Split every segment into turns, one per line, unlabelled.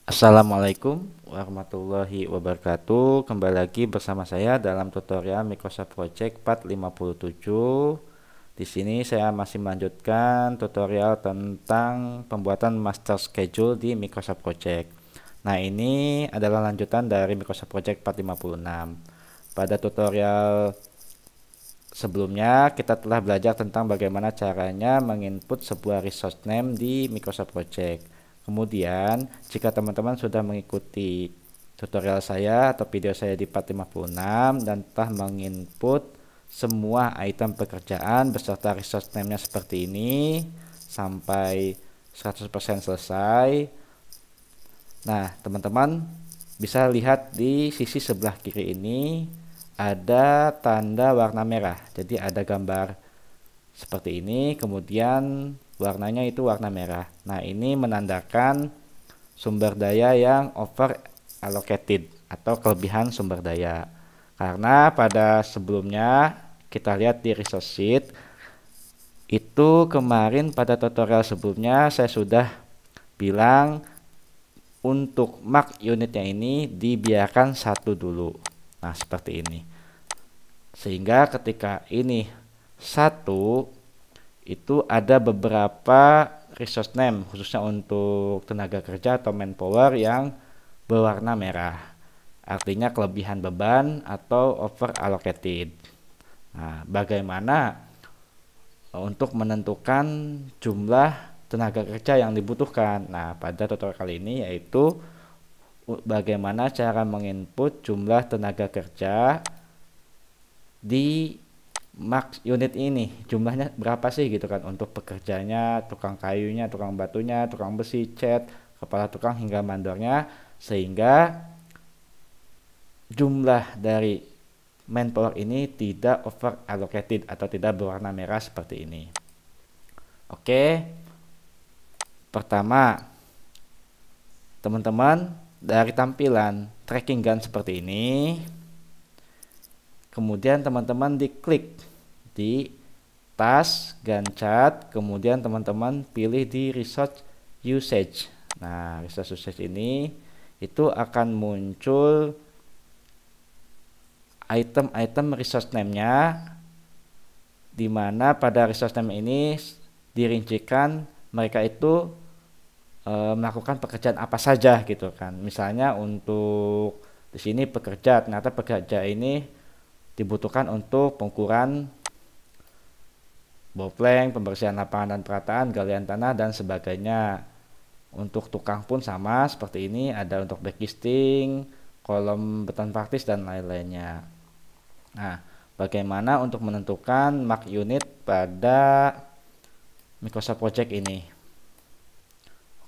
Assalamualaikum warahmatullahi wabarakatuh. Kembali lagi bersama saya dalam tutorial Microsoft Project 457. Di sini saya masih melanjutkan tutorial tentang pembuatan master schedule di Microsoft Project. Nah, ini adalah lanjutan dari Microsoft Project 456. Pada tutorial sebelumnya kita telah belajar tentang bagaimana caranya menginput sebuah resource name di Microsoft Project. Kemudian, jika teman-teman sudah mengikuti tutorial saya atau video saya di 456 dan telah menginput semua item pekerjaan beserta resource name-nya seperti ini sampai 100% selesai. Nah, teman-teman bisa lihat di sisi sebelah kiri ini ada tanda warna merah. Jadi ada gambar seperti ini, kemudian warnanya itu warna merah. Nah, ini menandakan sumber daya yang over allocated atau kelebihan sumber daya. Karena pada sebelumnya kita lihat di resource sheet itu kemarin pada tutorial sebelumnya saya sudah bilang untuk mark unitnya ini dibiarkan satu dulu. Nah, seperti ini. Sehingga ketika ini satu, itu ada beberapa resource name khususnya untuk tenaga kerja atau manpower yang berwarna merah, artinya kelebihan beban atau over allocated. Nah, bagaimana untuk menentukan jumlah tenaga kerja yang dibutuhkan? Nah, pada tutorial kali ini yaitu bagaimana cara menginput jumlah tenaga kerja di max unit ini, jumlahnya berapa sih gitu kan, untuk pekerjanya, tukang kayunya, tukang batunya, tukang besi, cat, kepala tukang hingga mandornya, sehingga jumlah dari manpower ini tidak over allocated atau tidak berwarna merah seperti ini. Oke, pertama teman-teman dari tampilan tracking gun seperti ini, kemudian teman-teman diklik di task Gantt chart, kemudian teman-teman pilih di resource usage. Nah, resource usage ini itu akan muncul item-item resource name-nya, di mana pada resource name ini dirincikan mereka itu melakukan pekerjaan apa saja gitu kan. Misalnya untuk di sini pekerja, ternyata pekerja ini dibutuhkan untuk pengukuran boplank, pembersihan lapangan dan perataan, galian tanah dan sebagainya. Untuk tukang pun sama seperti ini, ada untuk backcasting, kolom beton praktis dan lain-lainnya. Nah, bagaimana untuk menentukan mark unit pada Microsoft Project ini?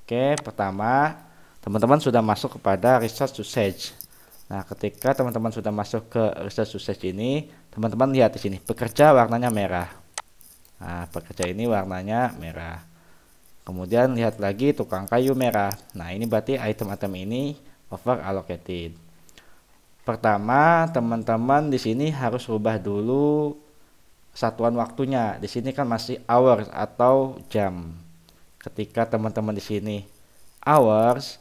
Oke, pertama teman-teman sudah masuk kepada resource usage. Nah, ketika teman-teman sudah masuk ke resource usage ini, teman-teman lihat di sini pekerja warnanya merah. Nah, pekerja ini warnanya merah. Kemudian lihat lagi tukang kayu merah. Nah, ini berarti item-item ini over allocated. Pertama, teman-teman di sini harus rubah dulu satuan waktunya. Di sini kan masih hours atau jam. Ketika teman-teman di sini hours,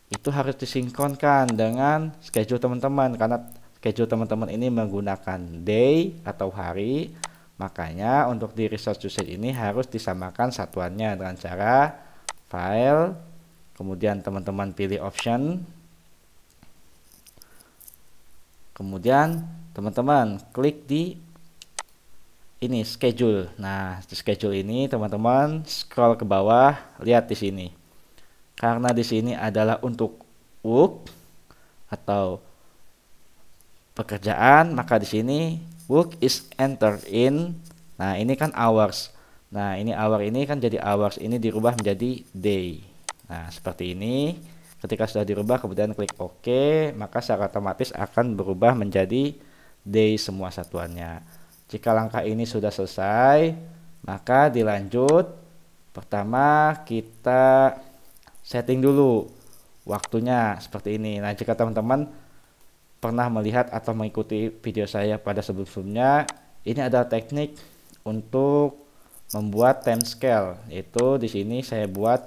itu harus disinkronkan dengan schedule teman-teman, karena schedule teman-teman ini menggunakan day atau hari. Makanya untuk di resource usage ini harus disamakan satuannya dengan cara file, kemudian teman-teman pilih option, kemudian teman-teman klik di ini schedule. Nah, di schedule ini teman-teman scroll ke bawah, lihat di sini. Karena di sini adalah untuk work atau pekerjaan, maka di sini work is entered in. Nah, ini kan hours. Nah, ini hour ini kan jadi hours, ini dirubah menjadi day. Nah, seperti ini. Ketika sudah dirubah kemudian klik OK, maka secara otomatis akan berubah menjadi day semua satuannya. Jika langkah ini sudah selesai, maka dilanjut. Pertama kita setting dulu waktunya seperti ini. Nah, jika teman-teman pernah melihat atau mengikuti video saya pada sebelum-sebelumnya, ini adalah teknik untuk membuat time scale. Itu di sini saya buat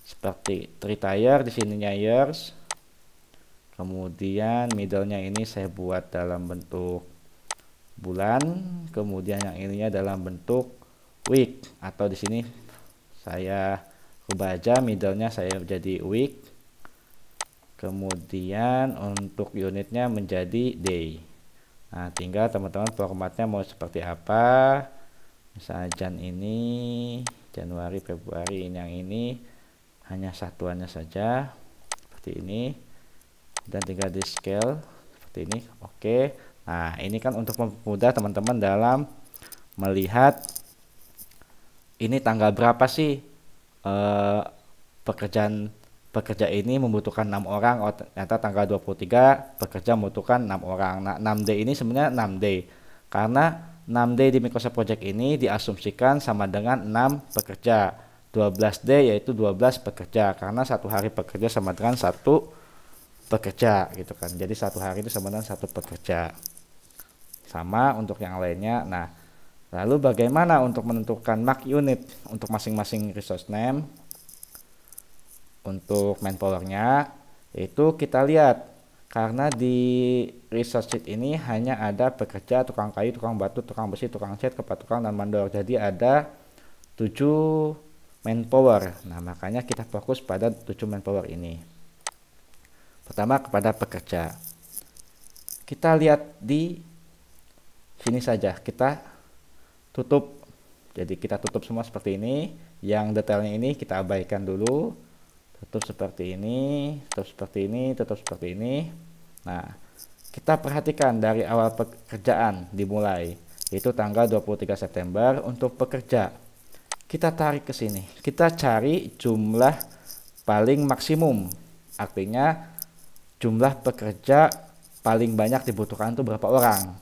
seperti retire, di sininya years. Kemudian middle-nya ini saya buat dalam bentuk bulan, kemudian yang ininya dalam bentuk week, atau di sini saya rubah aja middle-nya saya jadi week. Kemudian untuk unitnya menjadi day. Nah, tinggal teman-teman formatnya mau seperti apa. Misalnya ini Januari, Februari, ini yang ini hanya satuannya saja seperti ini, dan tinggal di scale seperti ini. Oke. Nah, ini kan untuk mempermudah teman-teman dalam melihat ini tanggal berapa sih pekerja ini membutuhkan 6 orang. Oh, ternyata tanggal 23 pekerja membutuhkan 6 orang. Nah, 6D ini sebenarnya 6D karena 6D di Microsoft Project ini diasumsikan sama dengan 6 pekerja. 12D yaitu 12 pekerja karena satu hari pekerja sama dengan satu pekerja gitu kan. Jadi satu hari itu sama dengan satu pekerja. Sama untuk yang lainnya. Nah, lalu bagaimana untuk menentukan mark unit untuk masing-masing resource name? Untuk manpowernya itu kita lihat, karena di resource sheet ini hanya ada pekerja, tukang kayu, tukang batu, tukang besi, tukang cat, kepala tukang, dan mandor. Jadi ada 7 manpower. Nah, makanya kita fokus pada 7 manpower ini. Pertama kepada pekerja. Kita lihat di sini saja, kita tutup. Jadi kita tutup semua seperti ini. Yang detailnya ini kita abaikan dulu. Tutup seperti ini, tutup seperti ini, tutup seperti ini. Nah, kita perhatikan dari awal pekerjaan dimulai, yaitu tanggal 23 September untuk pekerja. Kita tarik ke sini, kita cari jumlah paling maksimum, artinya jumlah pekerja paling banyak dibutuhkan itu berapa orang.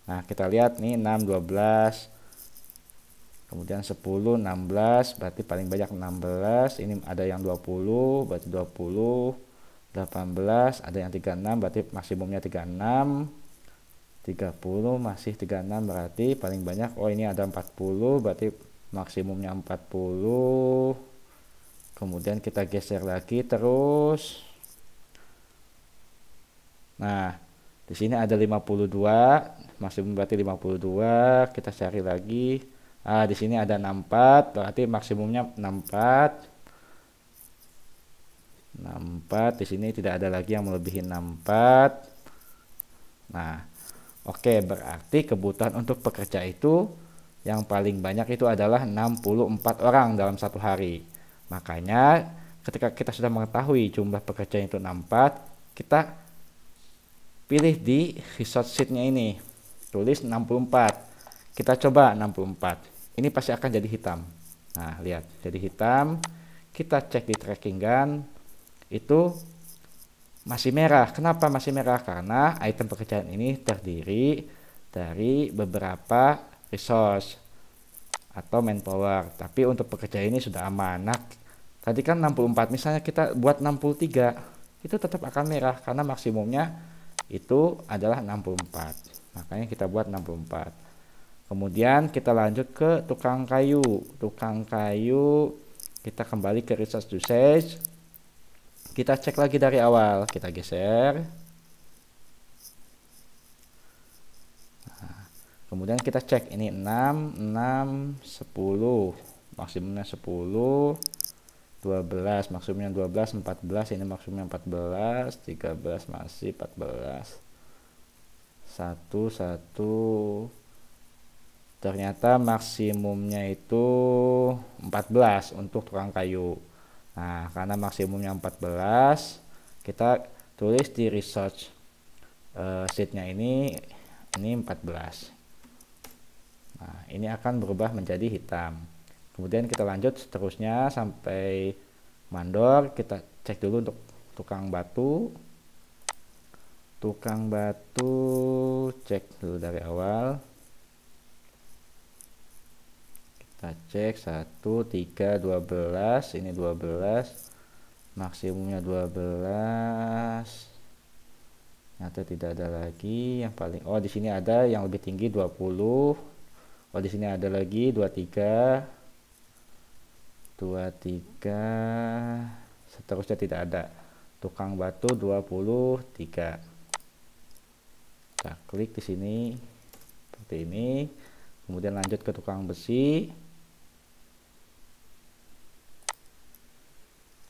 Nah, kita lihat nih 6, 12, kemudian 10, 16, berarti paling banyak 16, ini ada yang 20, berarti 20, 18, ada yang 36, berarti maksimumnya 36, 30, masih 36, berarti paling banyak, oh ini ada 40, berarti maksimumnya 40. Kemudian kita geser lagi terus. Nah, di sini ada 52, maksimum berarti 52. Kita cari lagi. Ah, di sini ada 64, berarti maksimumnya 64. 64, di sini tidak ada lagi yang melebihi 64. Nah, oke, berarti kebutuhan untuk pekerja itu yang paling banyak itu adalah 64 orang dalam satu hari. Makanya ketika kita sudah mengetahui jumlah pekerja itu 64, kita pilih di resource sheet-nya ini. Tulis 64. Kita coba 64. Ini pasti akan jadi hitam. Nah, lihat, jadi hitam. Kita cek di tracking gun. Itu masih merah. Kenapa masih merah? Karena item pekerjaan ini terdiri dari beberapa resource atau manpower, tapi untuk pekerja ini sudah aman. Nah, tadi kan 64, misalnya kita buat 63, itu tetap akan merah karena maksimumnya itu adalah 64. Makanya kita buat 64. Kemudian kita lanjut ke tukang kayu. Tukang kayu, kita kembali ke resource usage. Kita cek lagi dari awal, kita geser. Kemudian kita cek ini 6, 6, 10, maksimumnya 10, 12, maksimumnya 12, 14, ini maksimumnya 14, 13, masih 14, 1, 1, ternyata maksimumnya itu 14 untuk tukang kayu. Nah, karena maksimumnya 14, kita tulis di research sheet-nya ini 14. Nah, ini akan berubah menjadi hitam. Kemudian kita lanjut seterusnya sampai mandor. Kita cek dulu untuk tukang batu. Tukang batu, cek dulu dari awal. Kita cek 1, 3, 12. Ini 12. Maksimumnya 12. Ternyata tidak ada lagi yang paling. Oh, di sini ada yang lebih tinggi 20. Oh, di sini ada lagi 23, 2, 3, seterusnya tidak ada. Tukang batu 23. Kita klik di sini seperti ini. Kemudian lanjut ke tukang besi.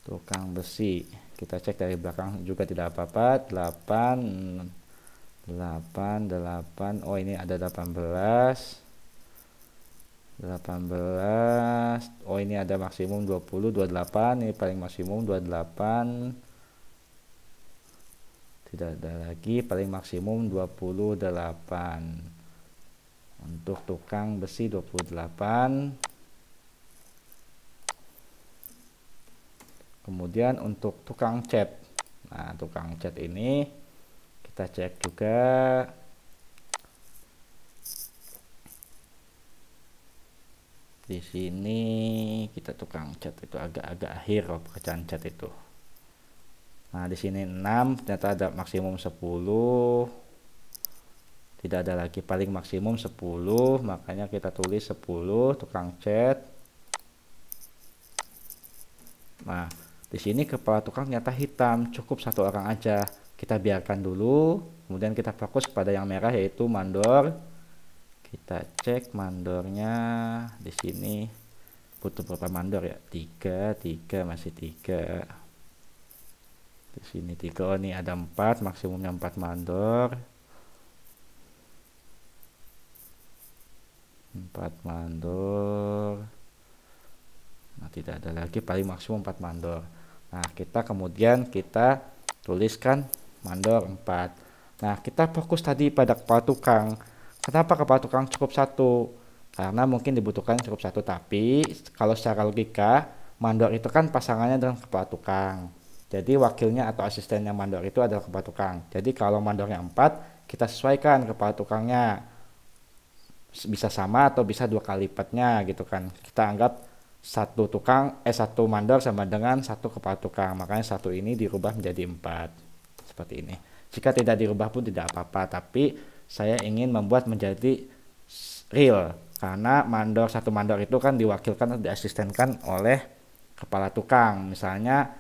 Tukang besi, kita cek dari belakang juga tidak apa-apa. 8. Oh, ini ada 18. Oh, ini ada maksimum 20, 28. Ini paling maksimum 28. Tidak ada lagi, paling maksimum 28. Untuk tukang besi 28. Kemudian untuk tukang cat. Nah, tukang cat ini kita cek juga. Di sini kita tukang cat itu agak-agak akhir pekerjaan cat itu. Nah, di sini 6, ternyata ada maksimum 10. Tidak ada lagi, paling maksimum 10, makanya kita tulis 10 tukang cat. Nah, di sini kepala tukang ternyata hitam, cukup 1 orang aja. Kita biarkan dulu, kemudian kita fokus pada yang merah yaitu mandor. Kita cek mandornya di sini butuh berapa mandor ya? 3, masih 3. Di sini 3, oh ini ada 4, maksimumnya 4 mandor. 4 mandor. Nah, tidak ada lagi, paling maksimum 4 mandor. Nah, kemudian kita tuliskan mandor 4. Nah, kita fokus tadi pada kepala tukang. Kenapa kepala tukang cukup 1? Karena mungkin dibutuhkan cukup 1, tapi kalau secara logika mandor itu kan pasangannya dengan kepala tukang. Jadi wakilnya atau asistennya mandor itu adalah kepala tukang. Jadi kalau mandornya 4, kita sesuaikan kepala tukangnya. Bisa sama atau bisa 2 kali lipatnya gitu kan. Kita anggap 1 mandor sama dengan 1 kepala tukang, makanya 1 ini dirubah menjadi 4 seperti ini. Jika tidak dirubah pun tidak apa-apa, tapi saya ingin membuat menjadi real karena 1 mandor itu kan diwakilkan atau diasistenkan oleh kepala tukang. Misalnya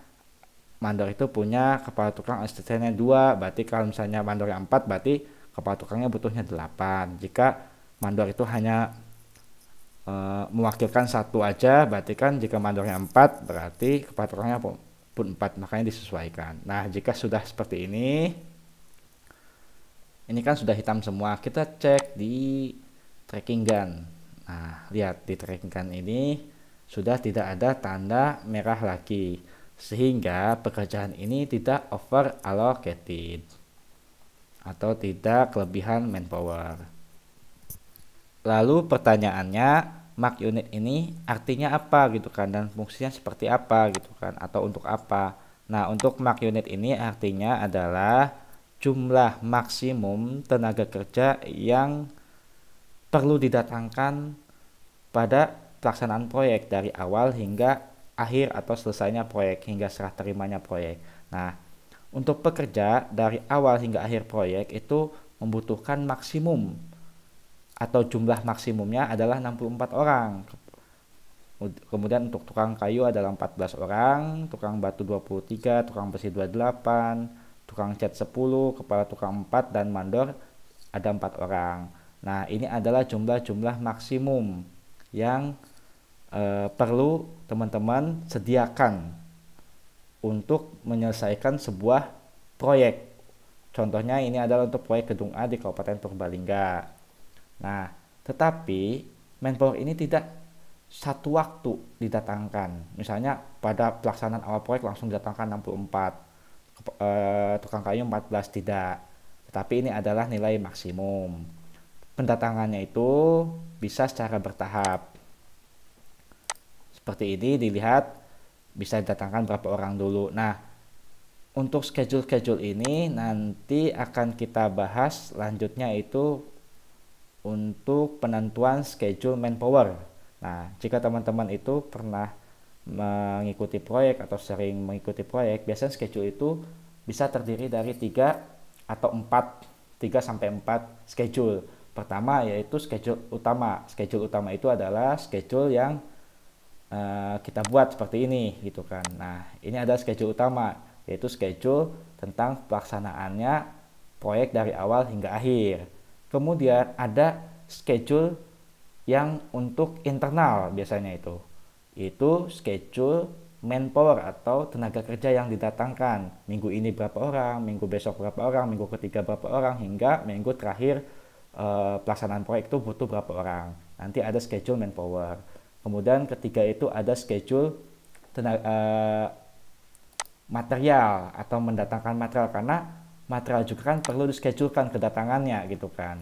mandor itu punya kepala tukang asistennya 2, berarti kalau misalnya mandornya 4, berarti kepala tukangnya butuhnya 8. Jika mandor itu hanya mewakilkan 1 aja, berarti kan jika mandornya 4, berarti kepala tukangnya pun 4, makanya disesuaikan. Nah, jika sudah seperti ini kan sudah hitam semua. Kita cek di tracking gun. Nah, lihat di tracking gun ini sudah tidak ada tanda merah lagi, sehingga pekerjaan ini tidak over allocated atau tidak kelebihan manpower. Lalu pertanyaannya, mark unit ini artinya apa gitu kan, dan fungsinya seperti apa gitu kan, atau untuk apa. Nah, untuk mark unit ini artinya adalah jumlah maksimum tenaga kerja yang perlu didatangkan pada pelaksanaan proyek dari awal hingga akhir atau selesainya proyek, hingga serah terimanya proyek. Nah, untuk pekerja dari awal hingga akhir proyek itu membutuhkan maksimum atau jumlah maksimumnya adalah 64 orang. Kemudian untuk tukang kayu adalah 14 orang, tukang batu 23, tukang besi 28, tukang cat 10, kepala tukang 4, dan mandor ada 4 orang. Nah, ini adalah jumlah-jumlah maksimum yang perlu teman-teman sediakan untuk menyelesaikan sebuah proyek. Contohnya ini adalah untuk proyek Gedung A di Kabupaten Purbalingga. Nah, tetapi manpower ini tidak satu waktu didatangkan. Misalnya pada pelaksanaan awal proyek langsung didatangkan 64, tukang kayu 14, tidak. Tetapi ini adalah nilai maksimum. Pendatangannya itu bisa secara bertahap. Seperti ini dilihat bisa didatangkan berapa orang dulu. Nah, untuk schedule ini nanti akan kita bahas selanjutnya, itu untuk penentuan schedule manpower. Nah, jika teman-teman itu pernah mengikuti proyek atau sering mengikuti proyek, biasanya schedule itu bisa terdiri dari 3 sampai 4 schedule. Pertama yaitu schedule utama. Schedule utama itu adalah schedule yang kita buat seperti ini gitu kan. Nah, ini ada schedule utama, yaitu schedule tentang pelaksanaannya proyek dari awal hingga akhir. Kemudian ada schedule yang untuk internal biasanya itu schedule manpower atau tenaga kerja yang didatangkan. Minggu ini berapa orang, minggu besok berapa orang, minggu ketiga berapa orang, hingga minggu terakhir pelaksanaan proyek itu butuh berapa orang. Nanti ada schedule manpower. Kemudian ketiga itu ada schedule material atau mendatangkan material, karena material juga kan perlu dischedulekan kedatangannya gitu kan.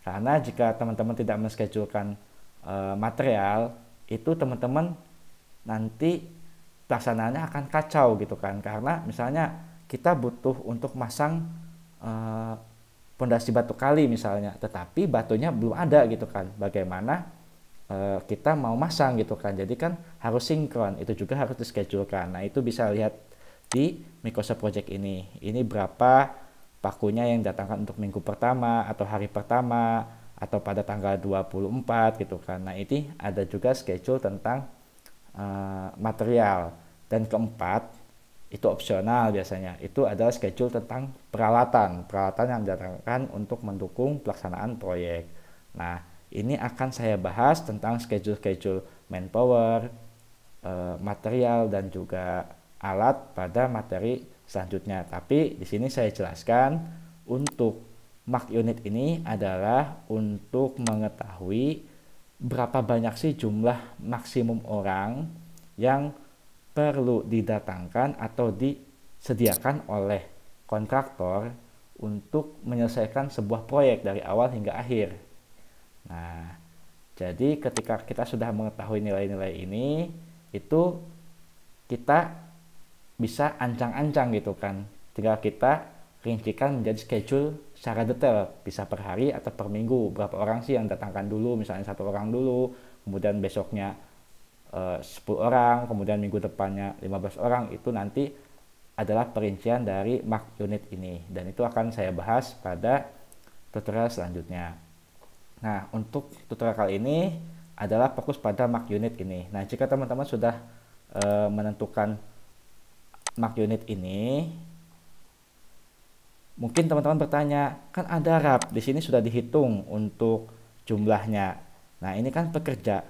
Karena jika teman-teman tidak menschedulekan material, itu teman-teman nanti pelaksanaannya akan kacau gitu kan. Karena misalnya kita butuh untuk masang pondasi batu kali misalnya, tetapi batunya belum ada gitu kan. Bagaimana kita mau masang gitu kan. Jadi kan harus sinkron, itu juga harus dischedulekan. Nah, itu bisa lihat di Microsoft Project ini. Ini berapa pakunya yang datangkan untuk minggu pertama atau hari pertama atau pada tanggal 24 gitu kan. Nah, ini ada juga schedule tentang material. Dan keempat, itu opsional biasanya, itu adalah schedule tentang peralatan yang didatangkan untuk mendukung pelaksanaan proyek. Nah, ini akan saya bahas tentang schedule manpower, material, dan juga alat pada materi selanjutnya. Tapi di sini saya jelaskan, untuk mark unit ini adalah untuk mengetahui berapa banyak sih jumlah maksimum orang yang perlu didatangkan atau disediakan oleh kontraktor untuk menyelesaikan sebuah proyek dari awal hingga akhir. Nah, jadi ketika kita sudah mengetahui nilai-nilai ini, itu kita bisa ancang-ancang gitu kan. Tinggal kita rincikan menjadi schedule secara detail, bisa per hari atau per minggu. Berapa orang sih yang datangkan dulu, misalnya 1 orang dulu, kemudian besoknya 10 orang, kemudian minggu depannya 15 orang. Itu nanti adalah perincian dari mark unit ini, dan itu akan saya bahas pada tutorial selanjutnya. Nah, untuk tutorial kali ini adalah fokus pada mark unit ini. Nah, jika teman-teman sudah menentukan mark unit ini, mungkin teman-teman bertanya, kan ada RAP, di sini sudah dihitung untuk jumlahnya. Nah, ini kan pekerja.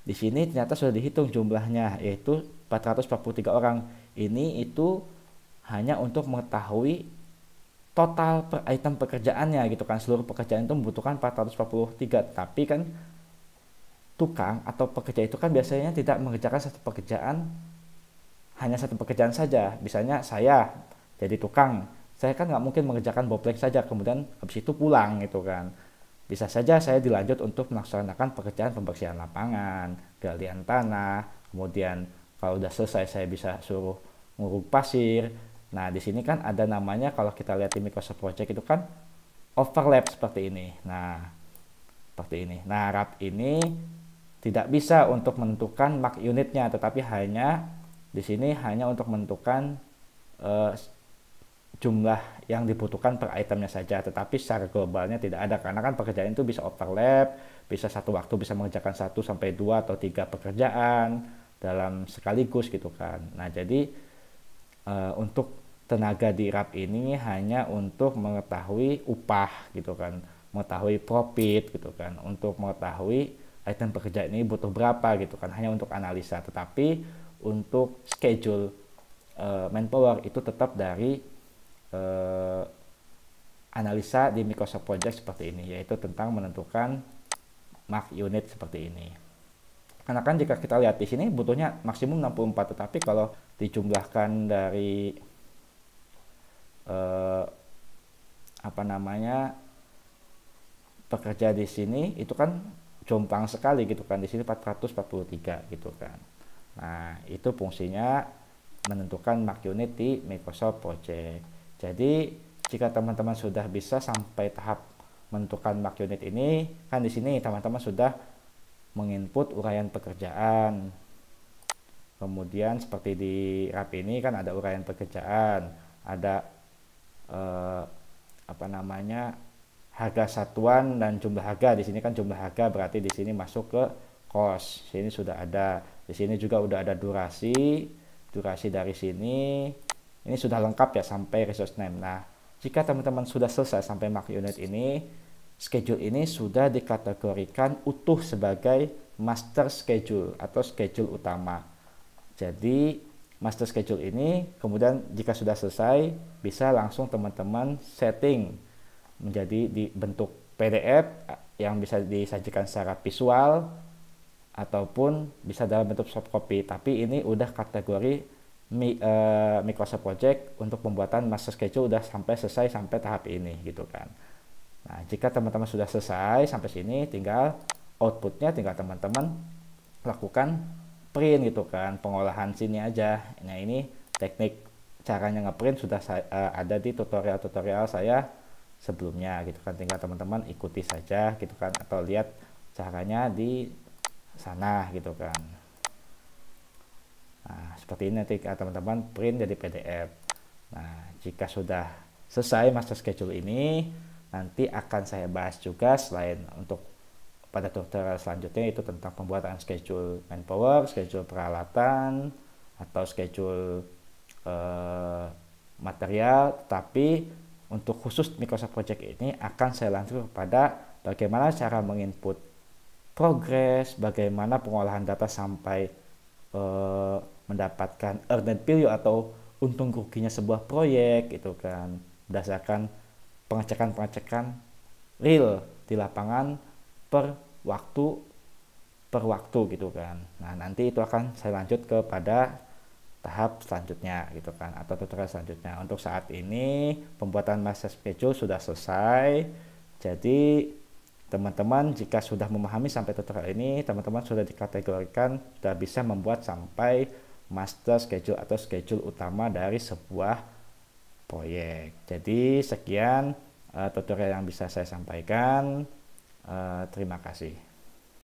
Di sini ternyata sudah dihitung jumlahnya, yaitu 443 orang. Ini itu hanya untuk mengetahui total per item pekerjaannya gitu kan. Seluruh pekerjaan itu membutuhkan 443. Tapi kan tukang atau pekerja itu kan biasanya tidak mengerjakan satu pekerjaan, hanya satu pekerjaan saja. Misalnya saya jadi tukang, saya kan nggak mungkin mengerjakan boplek saja kemudian habis itu pulang gitu kan. Bisa saja saya dilanjut untuk melaksanakan pekerjaan pembersihan lapangan, galian tanah, kemudian kalau udah selesai saya bisa suruh nguruk pasir. Nah, di sini kan ada namanya, kalau kita lihat di Microsoft Project itu kan overlap seperti ini. Nah, seperti ini. Nah, RAP ini tidak bisa untuk menentukan mark unitnya, tetapi hanya di sini hanya untuk menentukan jumlah yang dibutuhkan per itemnya saja, tetapi secara globalnya tidak ada, karena kan pekerjaan itu bisa overlap, bisa satu waktu bisa mengerjakan 1 sampai 2 atau 3 pekerjaan dalam sekaligus gitu kan. Nah, jadi untuk tenaga di RAP ini hanya untuk mengetahui upah gitu kan, mengetahui profit gitu kan, untuk mengetahui item pekerjaan ini butuh berapa gitu kan, hanya untuk analisa. Tetapi untuk schedule manpower itu tetap dari analisa di Microsoft Project seperti ini, yaitu tentang menentukan mark unit seperti ini. Karena kan jika kita lihat di sini butuhnya maksimum 64, tetapi kalau dijumlahkan dari pekerja di sini itu kan jomplang sekali gitu kan, di sini 443 gitu kan. Nah, itu fungsinya menentukan mark unit di Microsoft Project. Jadi jika teman-teman sudah bisa sampai tahap menentukan mark unit ini, kan di sini teman-teman sudah menginput uraian pekerjaan. Kemudian seperti di RAP ini kan ada uraian pekerjaan, ada harga satuan dan jumlah harga. Di sini kan jumlah harga berarti di sini masuk ke cost. Sini sudah ada. Di sini juga udah ada durasi dari sini. Ini sudah lengkap ya sampai resource name. Nah, jika teman-teman sudah selesai sampai mark unit ini, schedule ini sudah dikategorikan utuh sebagai master schedule atau schedule utama. Jadi master schedule ini kemudian jika sudah selesai bisa langsung teman-teman setting menjadi di bentuk PDF yang bisa disajikan secara visual ataupun bisa dalam bentuk soft copy. Tapi ini udah kategori Microsoft Project untuk pembuatan master schedule udah selesai sampai tahap ini gitu kan. Nah, jika teman-teman sudah selesai sampai sini, tinggal outputnya tinggal teman-teman lakukan print gitu kan, pengolahan sini aja. Nah, ini teknik caranya ngeprint sudah ada di tutorial saya sebelumnya gitu kan, tinggal teman-teman ikuti saja gitu kan, atau lihat caranya di sana gitu kan. Nah, seperti ini nanti teman-teman print jadi PDF. Nah, jika sudah selesai master schedule ini, nanti akan saya bahas juga selain untuk pada tutorial selanjutnya itu tentang pembuatan schedule manpower, schedule peralatan, atau schedule material. Tapi untuk khusus Microsoft Project ini akan saya lanjut kepada bagaimana cara menginput progress, bagaimana pengolahan data sampai mendapatkan earned value atau untung ruginya sebuah proyek gitu kan, berdasarkan pengecekan real di lapangan per waktu gitu kan. Nah, nanti itu akan saya lanjut kepada tahap selanjutnya gitu kan, atau tutorial selanjutnya. Untuk saat ini pembuatan master schedule sudah selesai. Jadi teman-teman jika sudah memahami sampai tutorial ini, teman-teman sudah dikategorikan sudah bisa membuat sampai master schedule atau schedule utama dari sebuah proyek. Jadi sekian tutorial yang bisa saya sampaikan. Terima kasih.